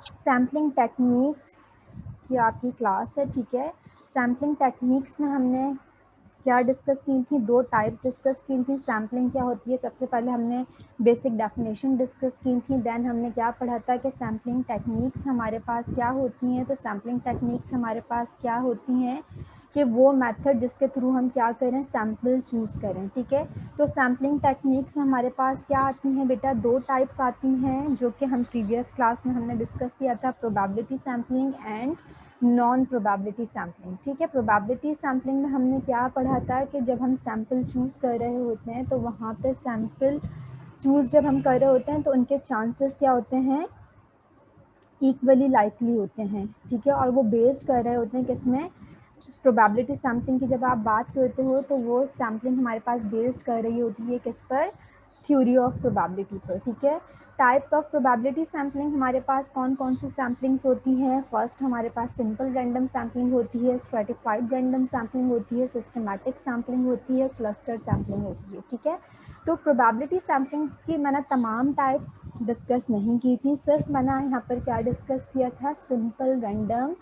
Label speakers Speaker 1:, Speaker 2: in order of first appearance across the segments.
Speaker 1: Sampling techniques की आपकी class है, ठीक है। सैम्पलिंग टेक्निक्स में हमने क्या डिस्कस की थी, 2 टाइप्स डिस्कस की थी। सैम्पलिंग क्या होती है, सबसे पहले हमने बेसिक डेफिनेशन डिस्कस की थी। देन हमने क्या पढ़ा था कि सैम्पलिंग टेक्निक्स हमारे पास क्या होती हैं। तो सैम्पलिंग टेक्निक्स हमारे पास क्या होती हैं कि वो मेथड जिसके थ्रू हम क्या करें, सैम्पल चूज़ करें, ठीक है। तो सैम्पलिंग टेक्निक्स में हमारे पास क्या आती हैं बेटा, 2 टाइप्स आती हैं जो कि हम प्रीवियस क्लास में हमने डिस्कस किया था, probability sampling and non probability sampling, ठीक है। प्रोबेबिलिटी सैम्पलिंग में हमने क्या पढ़ा था कि जब हम सैम्पल चूज़ कर रहे होते हैं तो वहाँ पे सैम्पल चूज़ जब हम कर रहे होते हैं तो उनके चांसेस क्या होते हैं, इक्वली लाइकली होते हैं, ठीक है। और वो बेस्ड कर रहे होते हैं किसमें, प्रोबेबिलिटी सैम्पलिंग की जब आप बात करते हो तो वो सैम्पलिंग हमारे पास बेस्ड कर रही होती है किस पर, थ्योरी ऑफ प्रोबेबिलिटी पर, ठीक है। टाइप्स ऑफ प्रोबेबिलिटी सैम्पलिंग हमारे पास कौन कौन सी सैम्पलिंग्स होती हैं। फर्स्ट हमारे पास सिंपल रैंडम सैम्पलिंग होती है, स्ट्रेटिफाइड रैंडम सैम्पलिंग होती है, सिस्टमैटिक सैम्पलिंग होती है, क्लस्टर सैम्पलिंग होती है, ठीक है। तो प्रोबेबिलिटी सैम्पलिंग की मैंने तमाम टाइप्स डिस्कस नहीं की थी, सिर्फ मैंने यहाँ पर क्या डिस्कस किया था, सिंपल रैंडम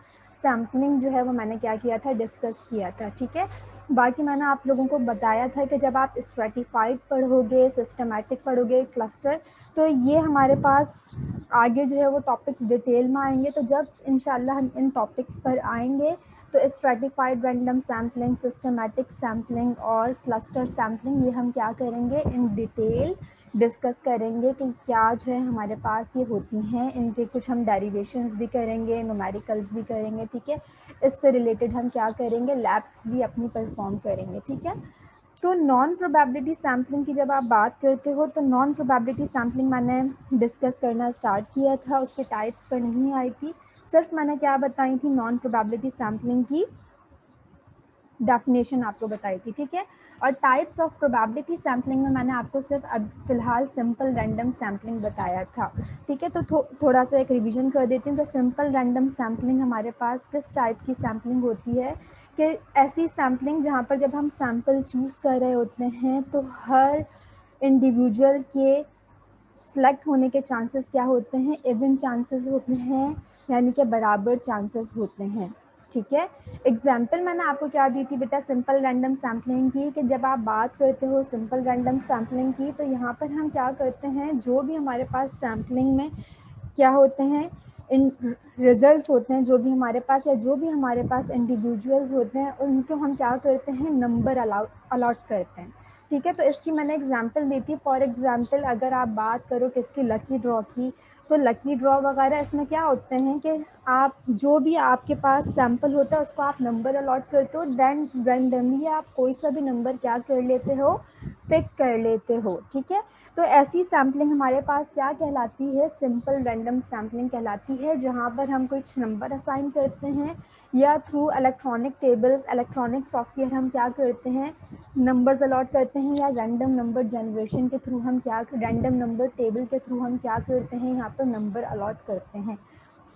Speaker 1: सैम्पलिंग जो है वो मैंने क्या किया था, डिस्कस किया था, ठीक है। बाकी मैंने आप लोगों को बताया था कि जब आप स्ट्रेटिफाइड पढ़ोगे, सिस्टमैटिक पढ़ोगे, क्लस्टर, तो ये हमारे पास आगे जो है वो टॉपिक्स डिटेल में आएंगे। तो जब इंशाल्लाह हम इन टॉपिक्स पर आएंगे तो stratified random sampling, systematic sampling और क्लस्टर सैम्पलिंग ये हम क्या करेंगे, इन डिटेल डिस्कस करेंगे कि क्या जो है हमारे पास ये होती हैं। इनके कुछ हम डेरिवेशंस भी करेंगे, न्यूमेरिकल्स भी करेंगे, ठीक है। इससे रिलेटेड हम क्या करेंगे, लैब्स भी अपनी परफॉर्म करेंगे, ठीक है। तो नॉन प्रोबेबिलिटी सैम्पलिंग की जब आप बात करते हो तो नॉन प्रोबेबिलिटी सैम्पलिंग मैंने डिस्कस करना स्टार्ट किया था, उसके टाइप्स पर नहीं आई थी, सिर्फ मैंने क्या बताई थी, नॉन प्रोबेबिलिटी सैम्पलिंग की डेफिनेशन आपको बताई थी, ठीक है। और टाइप्स ऑफ प्रोबेबिलिटी सैम्पलिंग में मैंने आपको सिर्फ अब फिलहाल सिंपल रैंडम सैम्पलिंग बताया था, ठीक है। तो थोड़ा सा एक रिवीजन कर देती हूँ कि सिंपल रैंडम सैम्पलिंग हमारे पास किस टाइप की सैम्पलिंग होती है, कि ऐसी सैम्पलिंग जहाँ पर जब हम सैम्पल चूज़ कर रहे होते हैं तो हर इंडिविजुअल के सेलेक्ट होने के चांसेस क्या होते हैं, इवन चांसेस होते हैं, यानी कि बराबर चांसेस होते हैं, ठीक है। एग्जाम्पल मैंने आपको क्या दी थी बेटा, सिंपल रैंडम सैम्पलिंग की, कि जब आप बात करते हो सिंपल रैंडम सैम्पलिंग की तो यहाँ पर हम क्या करते हैं, जो भी हमारे पास सैम्पलिंग में क्या होते हैं, इन रिजल्ट्स होते हैं जो भी हमारे पास, या जो भी हमारे पास इंडिविजुअल्स होते हैं उनको हम क्या करते हैं, नंबर अलॉट करते हैं, ठीक है। तो इसकी मैंने एग्जांपल दी थी। फॉर एग्जांपल अगर आप बात करो किसकी, लकी ड्रॉ की, तो लकी ड्रॉ वगैरह इसमें क्या होते हैं कि आप जो भी आपके पास सैंपल होता है उसको आप नंबर अलॉट करते हो, देन रैंडमली आप कोई सा भी नंबर क्या कर लेते हो, पिक कर लेते हो, ठीक है। तो ऐसी सैम्पलिंग हमारे पास क्या कहलाती है, सिंपल रैंडम सैम्पलिंग कहलाती है, जहाँ पर हम कुछ नंबर असाइन करते हैं या through electronic tables, electronic software हम क्या करते हैं, नंबर्स अलॉट करते हैं, या रैंडम नंबर जनरेशन के थ्रू हम क्या, रैंडम नंबर टेबल के थ्रू हम क्या करते हैं, यहाँ पर नंबर अलॉट करते हैं।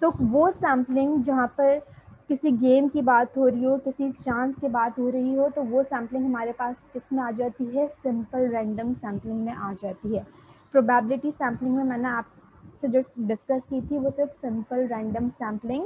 Speaker 1: तो वो सैम्पलिंग जहाँ पर किसी गेम की बात हो रही हो, किसी चांस की बात हो रही हो, तो वो सैम्पलिंग हमारे पास किस में आ जाती है, सिंपल रैंडम सैम्पलिंग में आ जाती है। प्रोबेबिलिटी सैम्पलिंग में मैंने आपसे जो डिस्कस की थी वो सिर्फ सिंपल रैंडम सैम्पलिंग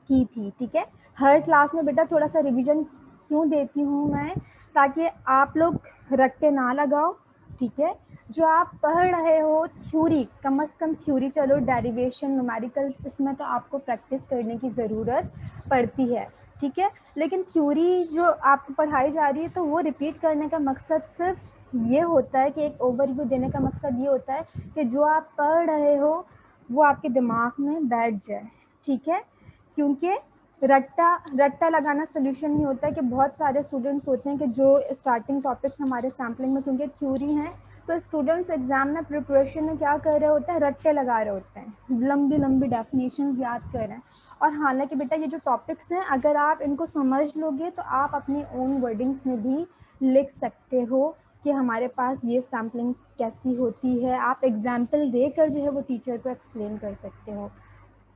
Speaker 1: की थी, ठीक है। हर क्लास में बेटा थोड़ा सा रिवीजन क्यों देती हूँ मैं, ताकि आप लोग रट्टे ना लगाओ, ठीक है। जो आप पढ़ रहे हो थ्योरी, कम से कम थ्योरी, चलो डेरिवेशन, न्यूमेरिकल्स इसमें तो आपको प्रैक्टिस करने की ज़रूरत पड़ती है, ठीक है। लेकिन थ्योरी जो आपको पढ़ाई जा रही है तो वो रिपीट करने का मकसद सिर्फ ये होता है कि एक ओवरव्यू देने का मकसद ये होता है कि जो आप पढ़ रहे हो वो आपके दिमाग में बैठ जाए, ठीक है। क्योंकि रट्टा लगाना सोल्यूशन नहीं होता है, कि बहुत सारे स्टूडेंट्स होते हैं कि जो स्टार्टिंग टॉपिक्स हमारे सैम्पलिंग में क्योंकि थ्योरी हैं तो स्टूडेंट्स एग्जाम में प्रिपरेशन में क्या कर रहे होते हैं, रट्टे लगा रहे होते हैं, लंबी लंबी डेफिनेशंस याद कर रहे हैं। और हालांकि बेटा ये जो टॉपिक्स हैं अगर आप इनको समझ लोगे तो आप अपनी ओन वर्डिंग्स में भी लिख सकते हो कि हमारे पास ये सैम्पलिंग कैसी होती है। आप एग्जाम्पल देकर जो है वो टीचर को एक्सप्लेन कर सकते हो,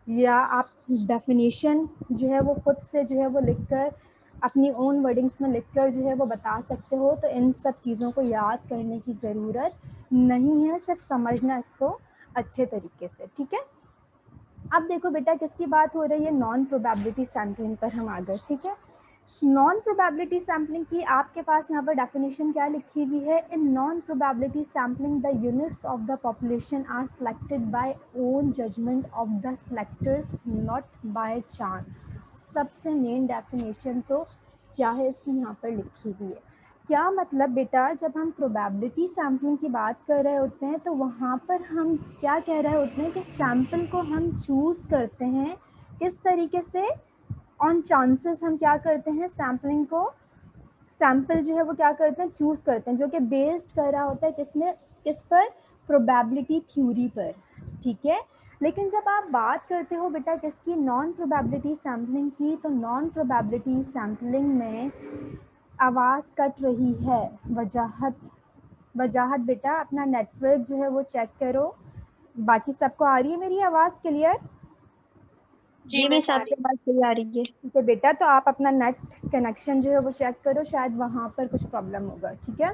Speaker 1: या आप डेफिनेशन जो है वो खुद से जो है वो लिखकर अपनी ओन वर्डिंग्स में लिखकर जो है वो बता सकते हो। तो इन सब चीज़ों को याद करने की ज़रूरत नहीं है, सिर्फ समझना इसको अच्छे तरीके से, ठीक है। अब देखो बेटा किसकी बात हो रही है, नॉन प्रोबेबिलिटी सैम्पलिंग पर हम आ गए, ठीक है। नॉन प्रोबेबिलिटी सैम्पलिंग की आपके पास यहाँ पर डेफिनेशन क्या लिखी हुई है, in non probability sampling the units of the population are selected by own judgement of the selectors not by chance. सबसे मेन डेफिनेशन तो क्या है इसकी यहाँ पर लिखी हुई है। क्या मतलब बेटा, जब हम प्रोबेबिलिटी सैम्पलिंग की बात कर रहे होते हैं तो वहाँ पर हम क्या कह रहे होते हैं कि सैम्पल को हम चूज़ करते हैं किस तरीके से, ऑन चांसेस हम क्या करते हैं, सैम्पलिंग को, सैम्पल जो है वो क्या करते हैं, चूज़ करते हैं, जो कि बेस्ड कर रहा होता है किसमें, किस पर, प्रोबेबिलिटी थ्योरी पर, ठीक है। लेकिन जब आप बात करते हो बेटा किसकी, नॉन प्रोबेबिलिटी सैम्पलिंग की, तो नॉन प्रोबेबिलिटी सैम्पलिंग में आवाज़ कट रही है, वजाहत बेटा अपना नेटवर्क जो है वो चेक करो। बाकी सबको आ रही है मेरी आवाज़ क्लियर?
Speaker 2: जी मिस आपकी बात सही आ रही है।
Speaker 1: ठीक है बेटा, तो आप अपना नेट कनेक्शन जो है वो चेक करो, शायद वहाँ पर कुछ प्रॉब्लम होगा, ठीक है।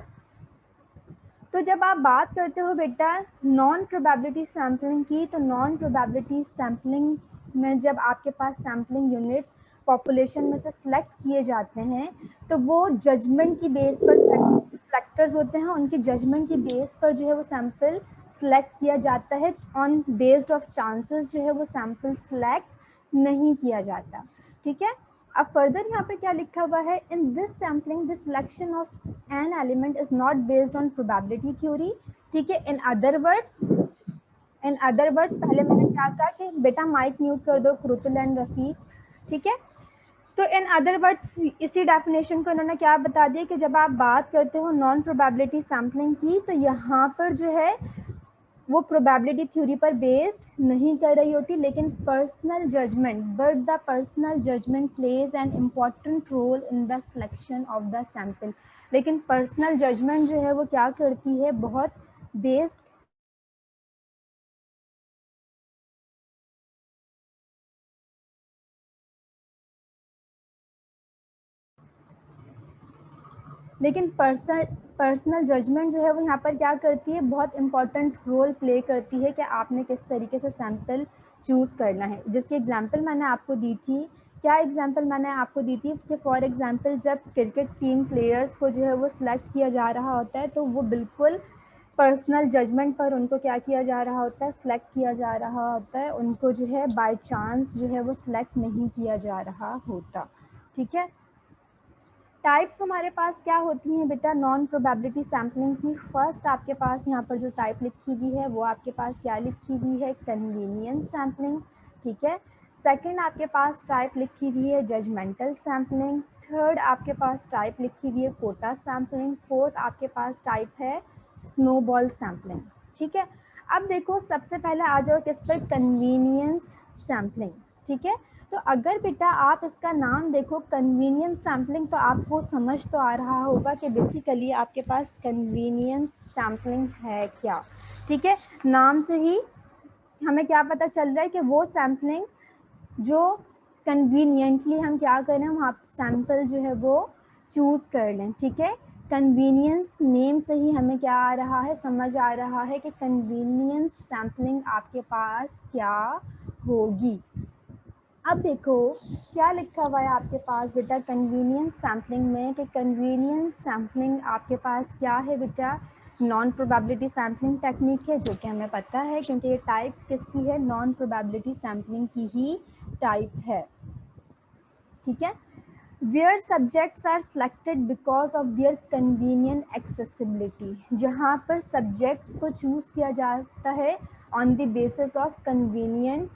Speaker 1: तो जब आप बात करते हो बेटा नॉन प्रोबेबिलिटी सैम्पलिंग की, तो नॉन प्रोबेबिलिटी सैम्पलिंग में जब आपके पास सैम्पलिंग यूनिट्स पॉपुलेशन में से सिलेक्ट किए जाते हैं तो वो जजमेंट की बेस पर, सिलेक्टर्स होते हैं उनकी जजमेंट की बेस पर जो है वो सैंपल सिलेक्ट किया जाता है, ऑन बेस्ड ऑफ चांसेस जो है वो सैंपल सिलेक्ट नहीं किया जाता, ठीक है। अब फर्दर यहाँ पे क्या लिखा हुआ है, in this sampling the selection of an element is not based on probability theory, ठीक है। इन अदर वर्ड्स पहले मैंने क्या कहा कि बेटा माइक म्यूट कर दो क्रुतुल एंड रफीक, ठीक है। तो इन अदर वर्ड्स इसी डेफिनेशन को इन्होंने क्या बता दिया कि जब आप बात करते हो नॉन प्रोबेबिलिटी सैम्पलिंग की, तो यहाँ पर जो है वो प्रोबेबिलिटी थ्योरी पर बेस्ड नहीं कर रही होती, लेकिन personal judgement, but the personal judgement plays an important role in the selection of the sample. लेकिन पर्सनल जजमेंट जो है वो क्या करती है, बहुत बेस्ड, लेकिन पर्सनल जजमेंट जो है वो यहाँ पर क्या करती है, बहुत इंपॉर्टेंट रोल प्ले करती है कि आपने किस तरीके से सैंपल चूज़ करना है। जिसकी एग्जांपल मैंने आपको दी थी, क्या एग्जांपल मैंने आपको दी थी कि फॉर एग्जांपल जब क्रिकेट टीम प्लेयर्स को जो है वो सिलेक्ट किया जा रहा होता है तो वो बिल्कुल पर्सनल जजमेंट पर उनको क्या किया जा रहा होता है, सिलेक्ट किया जा रहा होता है, उनको जो है बाय चांस जो है वो सिलेक्ट नहीं किया जा रहा होता, ठीक है। टाइप्स हमारे पास क्या होती हैं बेटा नॉन प्रोबेबिलिटी सैम्पलिंग की। फर्स्ट आपके पास यहाँ पर जो टाइप लिखी हुई है वो आपके पास क्या लिखी हुई है, कन्वीनियंस सैम्पलिंग, ठीक है। सेकंड आपके पास टाइप लिखी हुई है जजमेंटल सैम्पलिंग। थर्ड आपके पास टाइप लिखी हुई है कोटा सैम्पलिंग। फोर्थ आपके पास टाइप है स्नोबॉल सैम्पलिंग, ठीक है। अब देखो सबसे पहले आ जाओ किस पर, कन्वीनियंस सैम्पलिंग, ठीक है। तो अगर बेटा आप इसका नाम देखो कन्वीनियंस सैम्पलिंग, तो आपको समझ तो आ रहा होगा कि बेसिकली आपके पास कन्वीनियंस सैम्पलिंग है क्या, ठीक है। नाम से ही हमें क्या पता चल रहा है कि वो सैम्पलिंग जो कन्वीनियंटली हम क्या करें, हम आप सैम्पल जो है वो चूज़ कर लें, ठीक है। कन्वीनियंस नेम से ही हमें क्या आ रहा है, समझ आ रहा है कि कन्वीनियंस सैम्पलिंग आपके पास क्या होगी। अब देखो क्या लिखा हुआ है आपके पास बेटा कन्वीनियंस सैम्पलिंग में, कि कन्वीनियंस सैम्पलिंग आपके पास क्या है बेटा, नॉन प्रोबेबिलिटी सैम्पलिंग टेक्निक है, जो कि हमें पता है क्योंकि ये टाइप किसकी है, नॉन प्रोबेबिलिटी सैम्पलिंग की ही टाइप है, ठीक है। Where subjects are selected because of their convenient accessibility, जहाँ पर सब्जेक्ट्स को चूज़ किया जाता है on the basis of convenient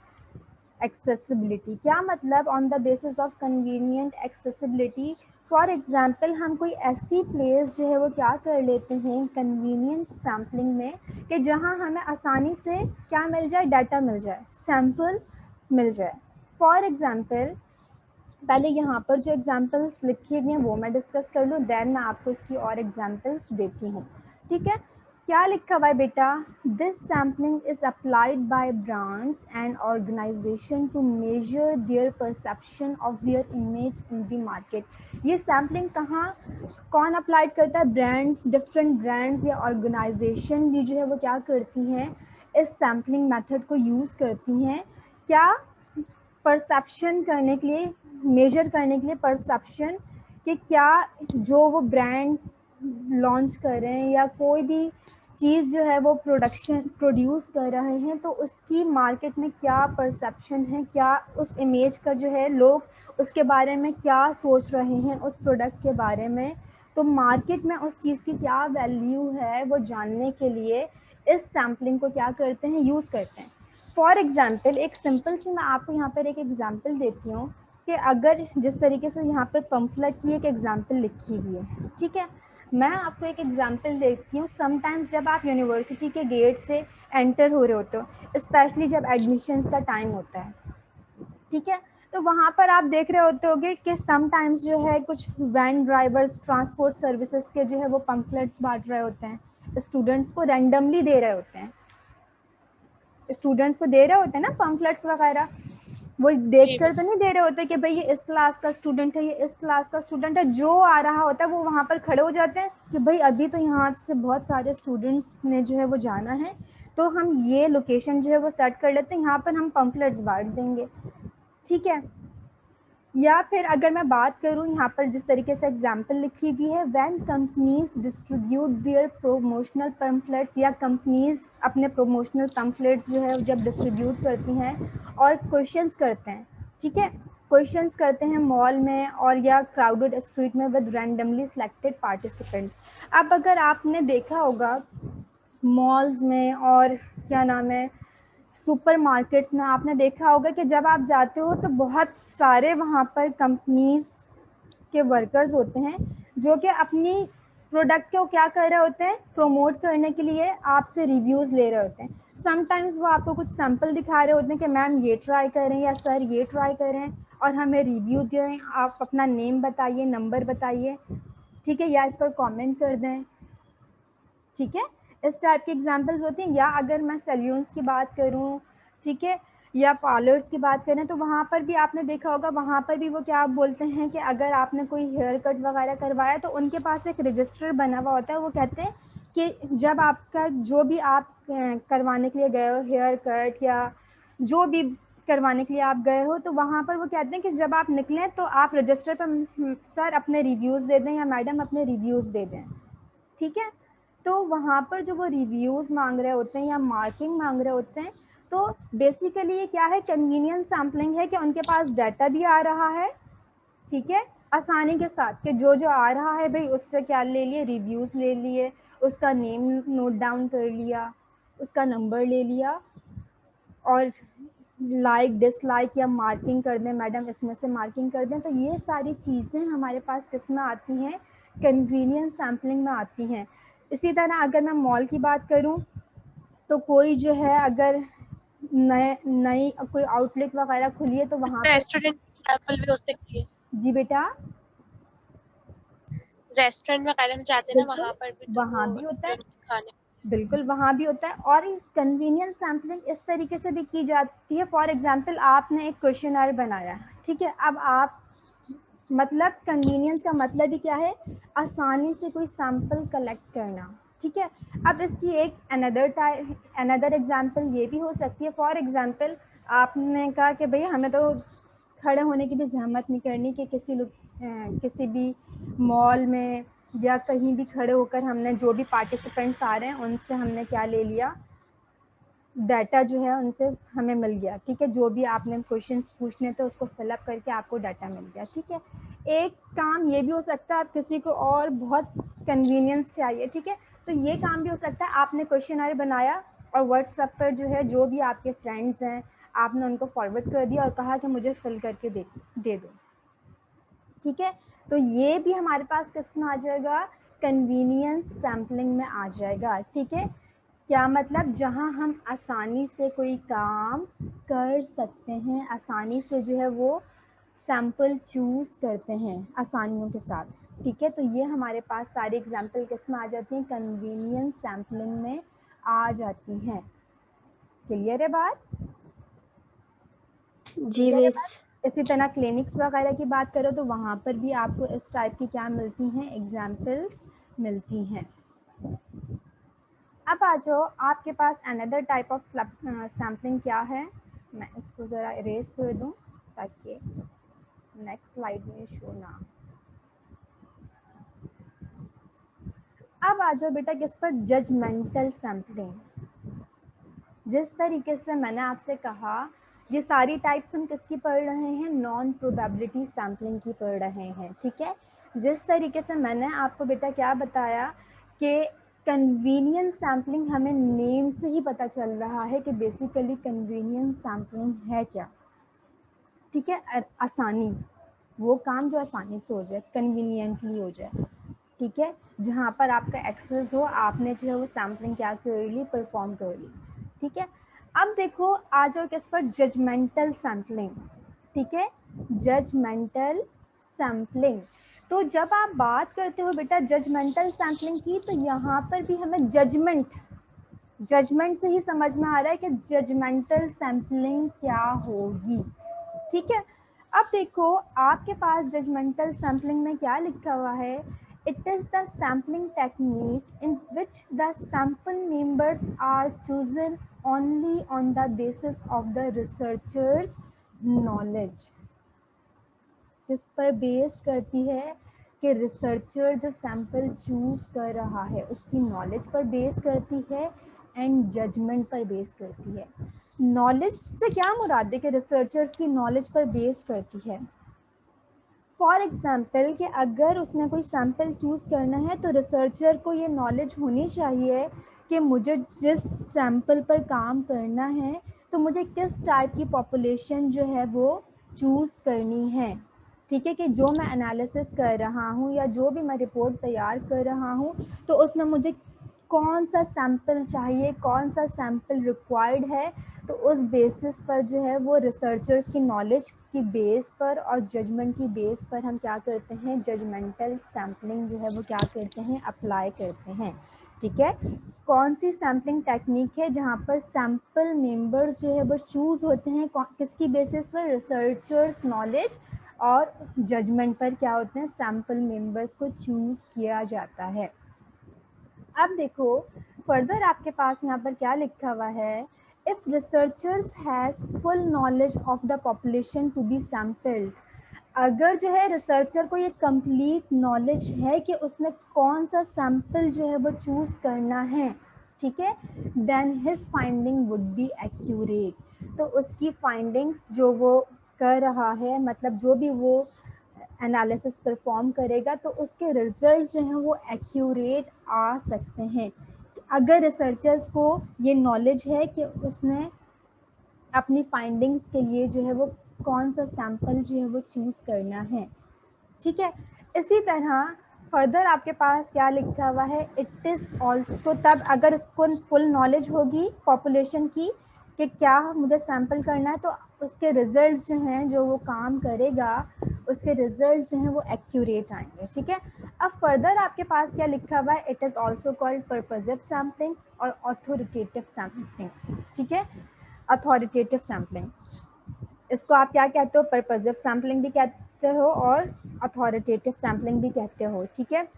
Speaker 1: accessibility. क्या मतलब, on the basis of convenient accessibility. For example हम कोई ऐसी प्लेस जो है वो क्या कर लेते हैं कन्वीनियंट सैम्पलिंग में, कि जहाँ हमें आसानी से क्या मिल जाए, डाटा मिल जाए, सैम्पल मिल जाए। फॉर एग्जाम्पल पहले यहाँ पर जो एग्जाम्पल्स लिखे हुए हैं वो मैं डिस्कस कर लूँ, देन मैं आपको इसकी और एग्जाम्पल्स देती हूँ, ठीक है। क्या लिखा हुआ है बेटा, this sampling is applied by brands and organisation to measure their perception of their image in the market. ये सैम्पलिंग कहाँ कौन अप्लाइड करता है, ब्रांड्स, डिफरेंट ब्रांड्स या ऑर्गेनाइजेशन भी जो है वो क्या करती हैं, इस सैम्पलिंग मेथड को यूज़ करती हैं क्या परसेप्शन करने के लिए, मेजर करने के लिए परसेप्शन कि क्या जो वो ब्रांड लॉन्च कर रहे हैं या कोई भी चीज़ जो है वो प्रोड्यूस कर रहे हैं, तो उसकी मार्केट में क्या परसेप्शन है, क्या उस इमेज का जो है लोग उसके बारे में क्या सोच रहे हैं उस प्रोडक्ट के बारे में। तो मार्केट में उस चीज़ की क्या वैल्यू है वो जानने के लिए इस सैम्पलिंग को क्या करते हैं, यूज़ करते हैं। फॉर एग्जाम्पल एक सिंपल सी मैं आपको यहाँ पर एक एग्जाम्पल देती हूँ कि अगर जिस तरीके से यहाँ पर पम्फलेट की एक एग्जाम्पल लिखी हुई है, ठीक है, मैं आपको एक एग्जांपल देती हूँ। समटाइम्स जब आप यूनिवर्सिटी के गेट से एंटर हो रहे होते हो, स्पेशली जब एडमिशन्स का टाइम होता है, ठीक है, तो वहाँ पर आप देख रहे होते होगे कि समटाइम्स जो है कुछ वैन ड्राइवर्स ट्रांसपोर्ट सर्विसेज के जो है वो पम्फलेट्स बांट रहे होते हैं, स्टूडेंट्स को रैंडमली दे रहे होते हैं, स्टूडेंट्स को दे रहे होते हैं ना पम्फलेट्स वगैरह। वो देख कर तो नहीं दे रहे होते कि भाई ये इस क्लास का स्टूडेंट है, ये इस क्लास का स्टूडेंट है। जो आ रहा होता है वो वहाँ पर खड़े हो जाते हैं कि भाई अभी तो यहाँ से बहुत सारे स्टूडेंट्स ने जो है वो जाना है, तो हम ये लोकेशन जो है वो सेट कर लेते हैं, यहाँ पर हम पम्फलेट्स बांट देंगे, ठीक है। या फिर अगर मैं बात करूँ यहाँ पर जिस तरीके से एग्जाम्पल लिखी हुई है, when companies distribute their promotional pamphlets, या कंपनीज अपने प्रोमोशनल पम्फलेट्स जो है जब डिस्ट्रीब्यूट करती हैं और क्वेश्चंस करते हैं, ठीक है, क्वेश्चंस करते हैं मॉल में और या क्राउडेड स्ट्रीट में विद रैंडमली सिलेक्टेड पार्टिसिपेंट्स। अब अगर आपने देखा होगा मॉल्स में और क्या नाम है सुपर मार्केट्स में, आपने देखा होगा कि जब आप जाते हो तो बहुत सारे वहाँ पर कंपनीज के वर्कर्स होते हैं जो कि अपनी प्रोडक्ट को क्या कर रहे होते हैं, प्रमोट करने के लिए आपसे रिव्यूज़ ले रहे होते हैं। समटाइम्स वो आपको कुछ सैंपल दिखा रहे होते हैं कि मैम ये ट्राई करें या सर ये ट्राई करें और हमें रिव्यू दें, आप अपना नेम बताइए, नंबर बताइए, ठीक है, या इस पर कमेंट कर दें, ठीक है, इस टाइप की एग्जांपल्स होती हैं। या अगर मैं सैलून्स की बात करूं, ठीक है, या पार्लर्स की बात करें, तो वहाँ पर भी आपने देखा होगा, वहाँ पर भी वो क्या बोलते हैं कि अगर आपने कोई हेयर कट वगैरह करवाया तो उनके पास एक रजिस्टर बना हुआ होता है। वो कहते हैं कि जब आपका जो भी आप करवाने के लिए गए हो, हेयर कट या जो भी करवाने के लिए आप गए हो, तो वहाँ पर वो कहते हैं कि जब आप निकलें तो आप रजिस्टर पर सर अपने रिव्यूज़ दे दें या मैडम अपने रिव्यूज़ दे दें, ठीक है। तो वहाँ पर जो वो रिव्यूज़ मांग रहे होते हैं या मार्किंग मांग रहे होते हैं, तो बेसिकली ये क्या है, कन्वीनियंस सैम्पलिंग है कि उनके पास डाटा भी आ रहा है, ठीक है, आसानी के साथ कि जो जो आ रहा है भाई उससे क्या ले लिए, रिव्यूज़ ले लिए, उसका नेम नोट डाउन कर लिया, उसका नंबर ले लिया और लाइक डिसलाइक या मार्किंग कर दें, मैडम इसमें से मार्किंग कर दें। तो ये सारी चीज़ें हमारे पास किस में आती हैं, कन्वीनियंस सैम्पलिंग में आती हैं। इसी तरह अगर मैं मॉल की बात करूं तो कोई जो है अगर नई कोई आउटलेट वगैरह खुली है तो वहाँ पर
Speaker 2: रेस्टोरेंट एग्जाम्पल भी हो सकती है।
Speaker 1: जी बेटा,
Speaker 2: रेस्टोरेंट वगैरह में जाते हैं ना,
Speaker 1: बिल्कुल
Speaker 2: वहाँ पर भी तो
Speaker 1: वहाँ
Speaker 2: वो
Speaker 1: भी होता
Speaker 2: जो
Speaker 1: है,
Speaker 2: उनके खाने।
Speaker 1: बिल्कुल वहाँ भी होता है। और कन्वीनियंस सैम्पलिंग इस तरीके से भी की जाती है। फॉर एग्जांपल आपने एक क्वेश्चनर बनाया, ठीक है, अब आप मतलब कन्वीनियंस का मतलब ही क्या है, आसानी से कोई सैंपल कलेक्ट करना, ठीक है। अब इसकी एक अनदर एग्जांपल ये भी हो सकती है। फॉर एग्जांपल आपने कहा कि भैया हमें तो खड़े होने की भी जहमत नहीं करनी कि किसी भी मॉल में या कहीं भी खड़े होकर हमने जो भी पार्टिसिपेंट्स आ रहे हैं उनसे हमने क्या ले लिया, डाटा जो है उनसे हमें मिल गया, ठीक है, जो भी आपने क्वेश्चंस पूछने थे उसको फिलअप करके आपको डाटा मिल गया, ठीक है। एक काम ये भी हो सकता है, आप किसी को और बहुत कन्वीनियंस चाहिए, ठीक है, तो ये काम भी हो सकता है, आपने क्वेश्चनर बनाया और व्हाट्सएप पर जो है जो भी आपके फ्रेंड्स हैं आपने उनको फॉरवर्ड कर दिया और कहा कि मुझे फिल करके दे दो, ठीक है। तो ये भी हमारे पास किस में आ जाएगा, कन्वीनियंस सैम्पलिंग में आ जाएगा, ठीक है। क्या मतलब, जहां हम आसानी से कोई काम कर सकते हैं, आसानी से जो है वो सैम्पल चूज़ करते हैं आसानियों के साथ, ठीक है। तो ये हमारे पास सारे एग्जाम्पल किस में आ जाती हैं, कन्वीनियंस सैम्पलिंग में आ जाती हैं। क्लियर है बात?
Speaker 2: जी मिस।
Speaker 1: इसी तरह क्लिनिक्स वगैरह की बात करो तो वहाँ पर भी आपको इस टाइप की क्या मिलती हैं, एग्जाम्पल्स मिलती हैं। अब आ जाओ, आपके पास अनदर टाइप ऑफ सैम्पलिंग क्या है, मैं इसको ज़रा इरेज कर दूं ताकि नेक्स्ट स्लाइड में शो ना। अब आ जाओ बेटा किस पर, जजमेंटल सैम्पलिंग। जिस तरीके से मैंने आपसे कहा ये सारी टाइप्स हम किसकी पढ़ रहे हैं, नॉन प्रोबेबिलिटी सैम्पलिंग की पढ़ रहे हैं, ठीक है। जिस तरीके से मैंने आपको बेटा क्या बताया कि कन्वीनियंस सैम्पलिंग, हमें नेम से ही पता चल रहा है कि बेसिकली कन्वीनियंस सैम्पलिंग है क्या, ठीक है। आसानी, वो काम जो आसानी से हो जाए, कन्वीनियंटली हो जाए, ठीक है, जहाँ पर आपका एक्सेस हो, आपने जो है वो सैम्पलिंग क्या कर ली, परफॉर्म कर ली, ठीक है। अब देखो आ जाओ किस पर, जजमेंटल सैम्पलिंग, ठीक है, जजमेंटल सैम्पलिंग। तो जब आप बात करते हो बेटा जजमेंटल सैम्पलिंग की, तो यहाँ पर भी हमें जजमेंट से ही समझ में आ रहा है कि जजमेंटल सैम्पलिंग क्या होगी, ठीक है। अब देखो आपके पास जजमेंटल सैम्पलिंग में क्या लिखा हुआ है, it is the sampling technique in which the sample members are chosen only on the basis of the researcher's knowledge. किस पर बेस्ड करती है कि रिसर्चर जो सैंपल चूज कर रहा है उसकी नॉलेज पर बेस करती है एंड जजमेंट पर बेस करती है। नॉलेज से क्या मुराद है कि रिसर्चर्स की नॉलेज पर बेस करती है। फॉर एग्जाम्पल कि अगर उसने कोई सैंपल चूज़ करना है तो रिसर्चर को ये नॉलेज होनी चाहिए कि मुझे जिस सैंपल पर काम करना है तो मुझे किस टाइप की पॉपुलेशन जो है वो चूज़ करनी है, ठीक है, कि जो मैं एनालिसिस कर रहा हूँ या जो भी मैं रिपोर्ट तैयार कर रहा हूँ तो उसमें मुझे कौन सा सैंपल चाहिए, कौन सा सैंपल रिक्वायर्ड है। तो उस बेसिस पर जो है वो रिसर्चर्स की नॉलेज की बेस पर और जजमेंट की बेस पर हम क्या करते हैं, जजमेंटल सैम्पलिंग जो है वो क्या करते हैं, अप्लाई करते हैं, ठीक है। कौन सी सैम्पलिंग टेक्निक है जहाँ पर सैंपल मेंबर्स जो है वो चूज़ होते हैं, किसकी बेसिस पर, रिसर्चर्स नॉलेज और जजमेंट पर क्या होते हैं, सैंपल मेंबर्स को चूज़ किया जाता है। अब देखो फर्दर आपके पास यहाँ पर क्या लिखा हुआ है, if researchers has full knowledge of the population to be sampled. अगर जो है रिसर्चर को ये कंप्लीट नॉलेज है कि उसने कौन सा सैंपल जो है वो चूज करना है, ठीक है, then his finding would be accurate. तो उसकी फाइंडिंग्स जो वो कर रहा है, मतलब जो भी वो एनालिसिस परफॉर्म करेगा तो उसके रिजल्ट्स जो हैं वो एक्यूरेट आ सकते हैं। अगर रिसर्चर्स को ये नॉलेज है कि उसने अपनी फाइंडिंग्स के लिए जो है वो कौन सा सैंपल जो है वो चूज़ करना है, ठीक है। इसी तरह फर्दर आपके पास क्या लिखा हुआ है, इट इज़ ऑल्सो, तो तब अगर उसको फुल नॉलेज होगी पॉपुलेशन की कि क्या मुझे सैंपल करना है तो उसके रिजल्ट्स जो हैं, जो वो काम करेगा उसके रिजल्ट्स जो हैं वो एक्यूरेट आएंगे, ठीक है। अब फर्दर आपके पास क्या लिखा हुआ है, it is also called purposive sampling और ऑथोरिटेटिव सैम्पलिंग, ठीक है। अथॉरिटेटिव सैम्पलिंग, इसको आप क्या कहते हो, पर्पजिव सैम्पलिंग भी कहते हो और अथॉरिटेटिव सैम्पलिंग भी कहते हो, ठीक है।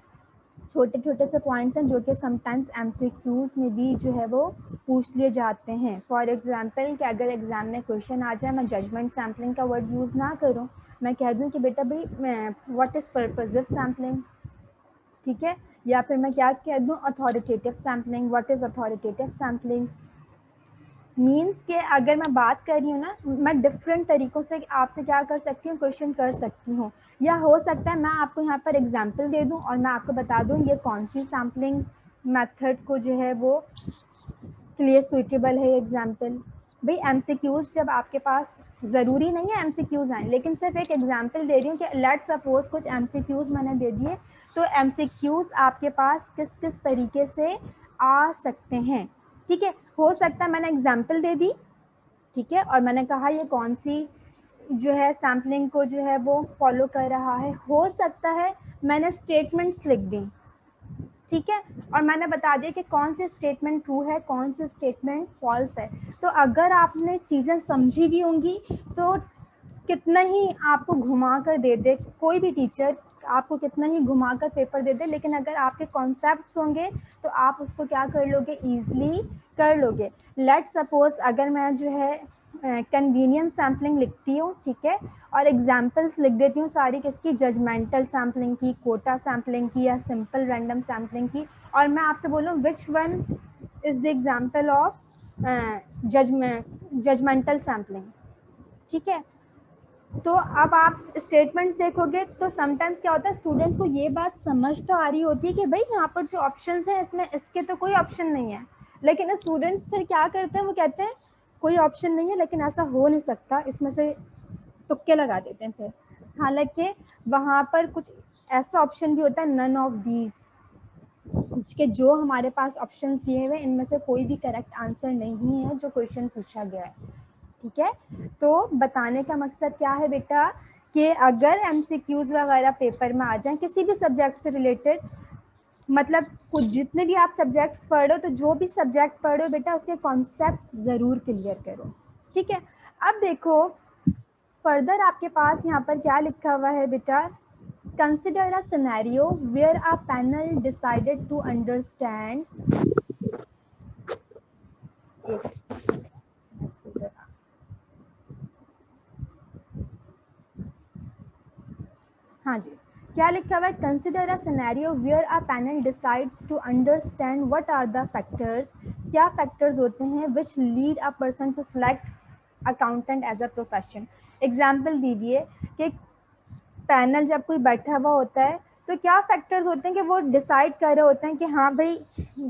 Speaker 1: छोटे छोटे से पॉइंट्स हैं जो कि समटाइम्स एमसीक्यूज में भी जो है वो पूछ लिए जाते हैं। फॉर एग्जांपल कि अगर एग्जाम में क्वेश्चन आ जाए, मैं जजमेंट सैम्पलिंग का वर्ड यूज़ ना करूं, मैं कह दूं कि बेटा भाई व्हाट इज़ पर्पजिव सैम्पलिंग, ठीक है, या फिर मैं क्या कह दूं, authoritative sampling, what is authoritative sampling. Means के अगर मैं बात कर रही हूँ ना, मैं डिफरेंट तरीक़ों से आपसे क्या कर सकती हूँ, क्वेश्चन कर सकती हूँ। या हो सकता है मैं आपको यहाँ पर एग्जांपल दे दूँ और मैं आपको बता दूँ ये कौन सी सैम्पलिंग मेथड को जो है वो के लिए सूटेबल है एग्जाम्पल। भाई एमसीक्यूज जब आपके पास, ज़रूरी नहीं है एमसीक्यूज आए, लेकिन सिर्फ एक एग्जांपल दे रही हूँ कि लेट सपोज कुछ एमसीक्यूज मैंने दे दिए, तो एमसीक्यूज आपके पास किस किस तरीके से आ सकते हैं, ठीक है। हो सकता है मैंने एग्जांपल दे दी, ठीक है, और मैंने कहा ये कौन सी जो है सैम्पलिंग को जो है वो फॉलो कर रहा है। हो सकता है मैंने स्टेटमेंट्स लिख दी, ठीक है, और मैंने बता दिया कि कौन सी स्टेटमेंट ट्रू है, कौन सी स्टेटमेंट फॉल्स है। तो अगर आपने चीज़ें समझी भी होंगी तो कितना ही आपको घुमा कर दे दे, कोई भी टीचर आपको कितना ही घुमा कर पेपर दे दे, लेकिन अगर आपके कॉन्सेप्ट्स होंगे तो आप उसको क्या कर लोगे, ईजिली कर लोगे। लेट सपोज अगर मैं जो है कन्वीनियंस सैम्पलिंग लिखती हूँ, ठीक है, और एग्जाम्पल्स लिख देती हूँ सारी किसकी, जजमेंटल सैम्पलिंग की, कोटा सैम्पलिंग की या सिंपल रैंडम सैम्पलिंग की। और मैं आपसे बोलूँ which one is the example of judgemental sampling, ठीक है। तो अब आप स्टेटमेंट्स देखोगे तो समटाइम्स क्या होता है, स्टूडेंट्स को ये बात समझ तो आ रही होती है कि भाई यहाँ पर जो ऑप्शंस हैं इसमें इसके तो कोई ऑप्शन नहीं है, लेकिन स्टूडेंट्स फिर क्या करते हैं, वो कहते हैं कोई ऑप्शन नहीं है लेकिन ऐसा हो नहीं सकता, इसमें से तुक्के लगा देते हैं फिर, हालांकि वहाँ पर कुछ ऐसा ऑप्शन भी होता है नन ऑफ दीज, के जो हमारे पास ऑप्शंस दिए हुए इनमें से कोई भी करेक्ट आंसर नहीं है जो क्वेश्चन पूछा गया है, ठीक है। तो बताने का मकसद क्या है बेटा कि अगर एमसीक्यूज वगैरह पेपर में आ जाएं किसी भी सब्जेक्ट से रिलेटेड, मतलब कुछ जितने भी आप सब्जेक्ट्स पढ़ रहे हो, तो जो भी सब्जेक्ट पढ़ रहे हो बेटा उसके कॉन्सेप्ट ज़रूर क्लियर करो, ठीक है। अब देखो फर्दर आपके पास यहाँ पर क्या लिखा हुआ है बेटा, consider a scenario where a panel decided to understand, हाँ जी, क्या लिखा हुआ है, consider a scenario where a panel decides to understand what are the factors, क्या फैक्टर्स होते हैं which lead a person to select accountant as a profession. Example दीजिए कि पैनल जब कोई बैठा हुआ होता है तो क्या फैक्टर्स होते हैं कि वो डिसाइड कर रहे होते हैं कि हाँ भाई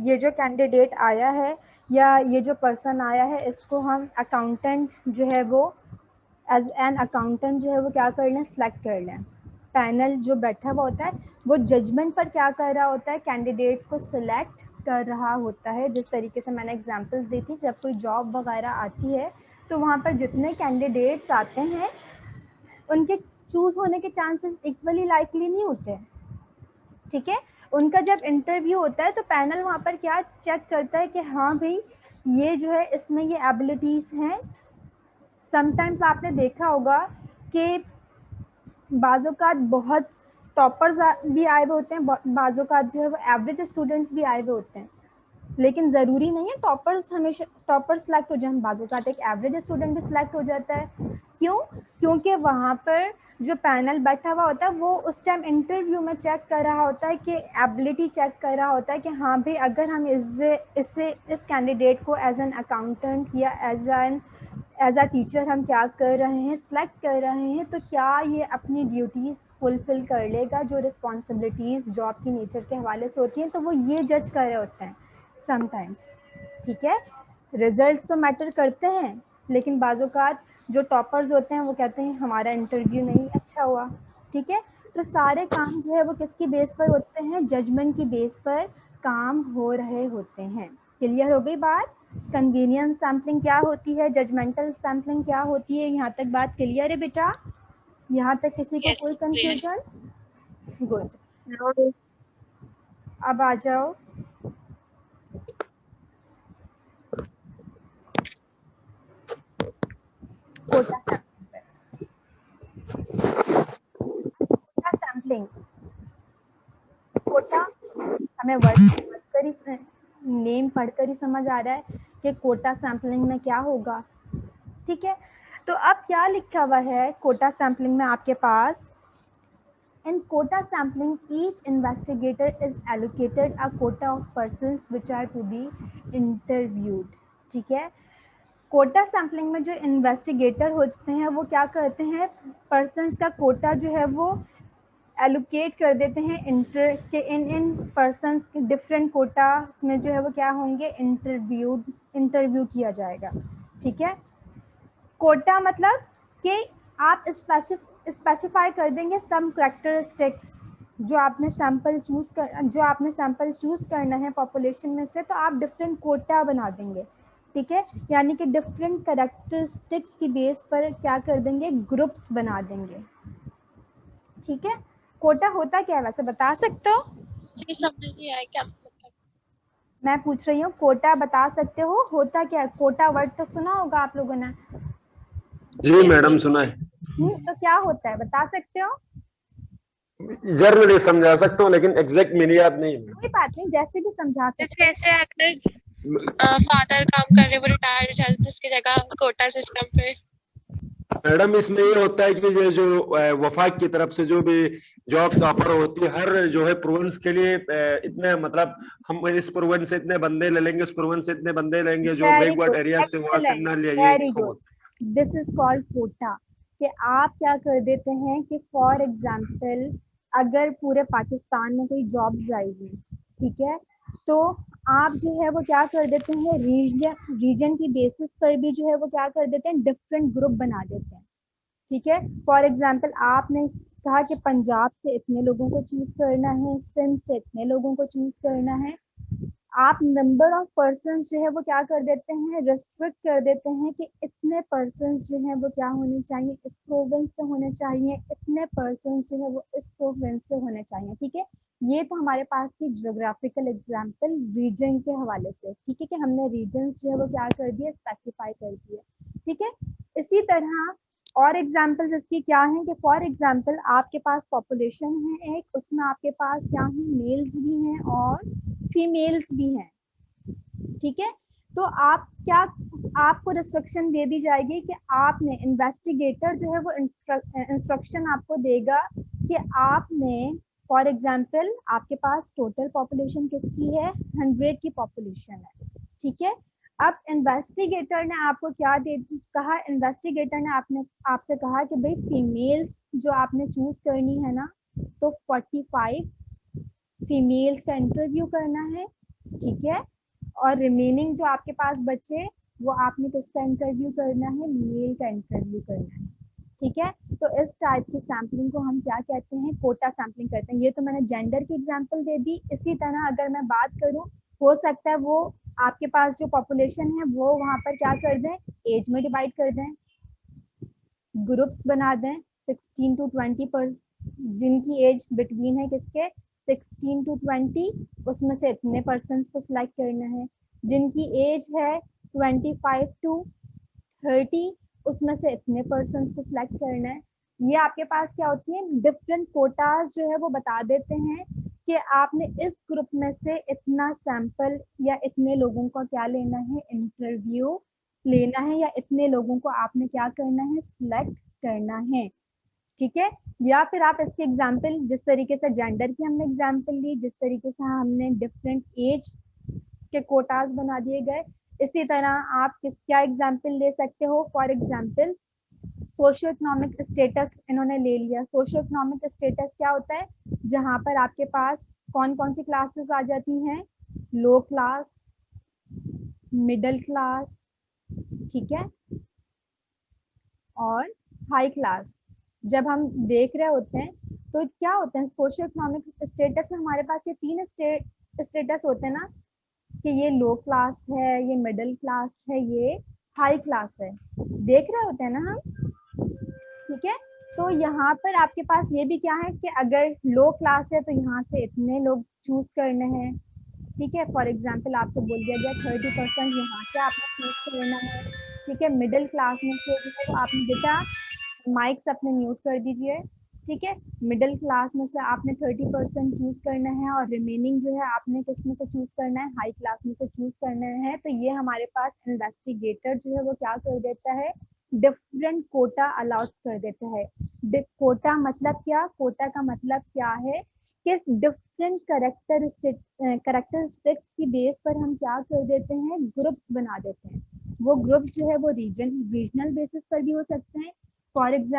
Speaker 1: ये जो कैंडिडेट आया है या ये जो पर्सन आया है इसको हम अकाउंटेंट जो है वो एज एन अकाउंटेंट जो है वो क्या कर लें, सेलेक्ट कर लें। पैनल जो बैठा हुआ होता है वो जजमेंट पर क्या कर रहा होता है, कैंडिडेट्स को सिलेक्ट कर रहा होता है। जिस तरीके से मैंने एग्जांपल्स दी थी, जब कोई जॉब वगैरह आती है तो वहाँ पर जितने कैंडिडेट्स आते हैं उनके चूज होने के चांसेस इक्वली लाइकली नहीं होते, ठीक है। उनका जब इंटरव्यू होता है तो पैनल वहाँ पर क्या चेक करता है कि हाँ भाई ये जो है इसमें ये एबिलिटीज़ हैं। समटाइम्स आपने देखा होगा कि बाज़ोकात बहुत टॉपर्स भी आए हुए होते हैं, बाज़ोकात जो है वो एवरेज स्टूडेंट्स भी आए हुए होते हैं, लेकिन ज़रूरी नहीं है टॉपर्स हमेशा टॉपर सेलेक्ट हो जाए, बाज़ोकात एक एवरेज स्टूडेंट भी सिलेक्ट हो जाता है। क्यों? क्योंकि वहाँ पर जो पैनल बैठा हुआ होता है वो उस टाइम इंटरव्यू में चेक कर रहा होता है कि एबिलिटी चेक कर रहा होता है कि हाँ भाई अगर हम इस कैंडिडेट को एज एन अकाउंटेंट या एज अ टीचर हम क्या कर रहे हैं, सिलेक्ट कर रहे हैं, तो क्या ये अपनी ड्यूटीज़ फुलफिल कर लेगा, जो रिस्पॉन्सिबिलिटीज़ जॉब की नेचर के हवाले से होती हैं, तो वो ये जज कर रहे होते हैं समटाइम्स, ठीक है। रिजल्ट्स तो मैटर करते हैं, लेकिन बाज़ोकात जो टॉपर्स होते हैं वो कहते हैं हमारा इंटरव्यू नहीं अच्छा हुआ, ठीक है। तो सारे काम जो है वो किसकी बेस पर होते हैं, जजमेंट की बेस पर काम हो रहे होते हैं। क्लियर हो गई बात? कन्वीनियंस सैम्पलिंग क्या होती है, जजमेंटल सैम्पलिंग क्या होती है, यहाँ तक बात क्लियर है बेटा? यहाँ तक किसी को कोई कंफ्यूजन? गुड, अब आ जाओ कोटा सैम्पलिंग पर। कोटा सैम्पलिंग, कोटा हमें वर्ड पढ़कर ही नेम पढ़कर ही समझ आ रहा है कि कोटा सैम्पलिंग में क्या होगा, ठीक है। तो अब क्या लिखा हुआ है कोटा सैम्पलिंग में आपके पास, in quota sampling each investigator is allocated a quota of persons which are to be interviewed, ठीक है। कोटा सैम्पलिंग में जो इन्वेस्टिगेटर होते हैं वो क्या करते हैं, पर्सन्स का कोटा जो है वो एलोकेट कर देते हैं इंटर के इन पर्सन्स के डिफरेंट कोटा में जो है वो क्या होंगे, इंटरव्यू किया जाएगा, ठीक है। कोटा मतलब कि आप स्पेसिफाई कर देंगे सम कैरेक्टरिस्टिक्स, जो आपने सैंपल चूज करना है पॉपुलेशन में से, तो आप डिफरेंट कोटा बना देंगे, ठीक है। यानी कि डिफरेंट कैरेक्टरिस्टिक्स की बेस पर क्या कर देंगे, ग्रुप्स बना देंगे, ठीक है। कोटा होता क्या है वैसे बता सकते हो?
Speaker 2: जी समझ नहीं आया क्या मतलब।
Speaker 1: मैं पूछ रही हूँ कोटा बता सकते हो होता क्या है? कोटा वर्ड तो सुना होगा आप लोगों ने।
Speaker 3: जी मैडम सुना है।
Speaker 1: तो क्या होता है बता सकते हो?
Speaker 3: जर्नली समझा सकता हूँ लेकिन एग्जैक्ट मेरी याद नहीं है।
Speaker 1: कोई बात नहीं, जैसे भी समझा सकते
Speaker 2: जैसे ऐसे अगर
Speaker 4: फादर काम कर रहे, वो रिटायर हो जाते, उसकी जगह कोटा सिस्टम पे।
Speaker 3: मैडम इसमें ये होता है कि ये जो वफाक की तरफ से जो भी जॉब्स ऑफर होती है, हर जो है प्रोविंस के लिए इतने मतलब हम इस प्रोविंस से इतने बंदे ले लेंगे, उस प्रोविंस से इतने बंदे लेंगे, जो
Speaker 1: वेरी
Speaker 3: बैकवर्ड
Speaker 1: गुड,
Speaker 3: एरिया से वहां से
Speaker 1: एक्सेलेंट,
Speaker 3: न ले, ये
Speaker 1: वेरी
Speaker 3: इसको
Speaker 1: गुड।
Speaker 3: बोलते
Speaker 1: दिस इज कॉल्ड कोटा। कि आप क्या कर देते हैं कि फॉर एग्जाम्पल अगर पूरे पाकिस्तान में कोई जॉब्स आएगी, ठीक है, तो आप जो है वो क्या कर देते हैं, रीजन की बेसिस पर भी जो है वो क्या कर देते हैं, डिफरेंट ग्रुप बना देते हैं। ठीक है, फॉर एग्जाम्पल आपने कहा कि पंजाब से इतने लोगों को चूज करना है, सिंध से इतने लोगों को चूज करना है। आप नंबर ऑफ पर्सन्स जो है वो क्या कर देते हैं, रेस्ट्रिक्ट कर देते हैं कि इतने पर्सन्स जो है वो क्या होने चाहिए, इस प्रोविंस से होने चाहिए, इतने पर्सन्स जो है वो इस प्रोविंस से होने चाहिए। ठीक है, ये तो हमारे पास थी ज्योग्राफिकल एग्जाम्पल रीजन के हवाले से। ठीक है, कि हमने रीजन जो है वो क्या कर दिए, स्पेसिफाई कर दिए। ठीक है, इसी तरह और एग्जाम्पल्स इसकी क्या है कि फॉर एग्जाम्पल आपके पास पॉपुलेशन है एक, उसमें आपके पास क्या है, मेल्स भी हैं और फीमेल्स भी हैं। ठीक है, तो आप क्या, आपको रिस्ट्रिक्शन दे दी जाएगी कि आपने, इन्वेस्टिगेटर जो है वो इंस्ट्रक्शन आपको देगा कि आपने फॉर एग्जाम्पल आपके पास टोटल पॉपुलेशन किसकी है, 100 की पॉपुलेशन है। ठीक है, अब इन्वेस्टिगेटर ने आपको क्या कहा, इन्वेस्टिगेटर ने आपसे कहा कि भाई फीमेल्स जो आपने चूज करनी है ना, तो 45 फीमेल्स का इंटरव्यू करना है। ठीक है, और रिमेनिंग जो आपके पास बचे वो आपने किसका इंटरव्यू करना है, मेल का इंटरव्यू करना है। ठीक है, तो इस टाइप की सैम्पलिंग को हम क्या कहते हैं, कोटा सैम्पलिंग करते हैं। ये तो मैंने जेंडर की एग्जांपल दे दी। इसी तरह अगर मैं बात करूं, हो सकता है वो आपके पास जो पॉपुलेशन है वो वहां पर क्या कर दें, एज में डिवाइड कर दें, ग्रुप्स बना दें 16 to 20 पर, जिनकी एज बिटवीन है किसके, 16 to 20, उसमें से इतने पर्सन्स को सिलेक्ट करना है। जिनकी एज है 25 to 30, उसमें से इतने पर्सन्स को सिलेक्ट करना है। ये आपके पास क्या होती है, डिफरेंट कोटाज जो है वो बता देते हैं कि आपने इस ग्रुप में से इतना सैंपल या इतने लोगों का क्या लेना है, इंटरव्यू लेना है, या इतने लोगों को आपने क्या करना है, सिलेक्ट करना है। ठीक है, या फिर आप इसके एग्जाम्पल, जिस तरीके से जेंडर की हमने एग्जाम्पल ली, जिस तरीके से हमने डिफरेंट एज के कोटाज बना दिए गए, इसी तरह आप क्या एग्जाम्पल ले सकते हो। For example socio economic status इन्होंने ले लिया। सोशियो इकोनॉमिक स्टेटस क्या होता है, जहां पर आपके पास कौन कौन सी क्लासेस आ जाती हैं, लो क्लास, मिडिल क्लास, ठीक है, और हाई क्लास। जब हम देख रहे होते हैं तो क्या होते हैं, सोशियो इकोनॉमिक स्टेटस में हमारे पास ये 3 स्टेटस होते हैं ना, कि ये लो क्लास है, ये मिडिल क्लास है, ये हाई क्लास है। देख रहे होते हैं ना हम। ठीक है, तो यहाँ पर आपके पास ये भी क्या है कि अगर लो क्लास है तो यहाँ से इतने लोग चूज करने हैं। ठीक है, फॉर एग्जाम्पल आपसे बोल दिया गया 30% यहाँ से आपने चूज करना है। ठीक है, मिडिल क्लास में से जो है वो आपने, बेटा माइक्स अपने म्यूट कर दीजिए। ठीक है, मिडिल क्लास में से आपने 30% चूज करना है, और रिमेनिंग जो है आपने किस में से चूज करना है, हाई क्लास में से चूज करना है। तो ये हमारे पास इन्वेस्टिगेटर जो है वो क्या कर देता है, डिफरेंट कोटा अलाउड कर देता है। कोटा मतलब क्या, कोटा का मतलब क्या है कि डिफरेंट करेक्टरिस्टिक्स की बेस पर हम क्या कर देते हैं, ग्रुप्स बना देते हैं। वो ग्रुप्स जो है वो रीजनल बेसिस पर भी हो सकते हैं। For example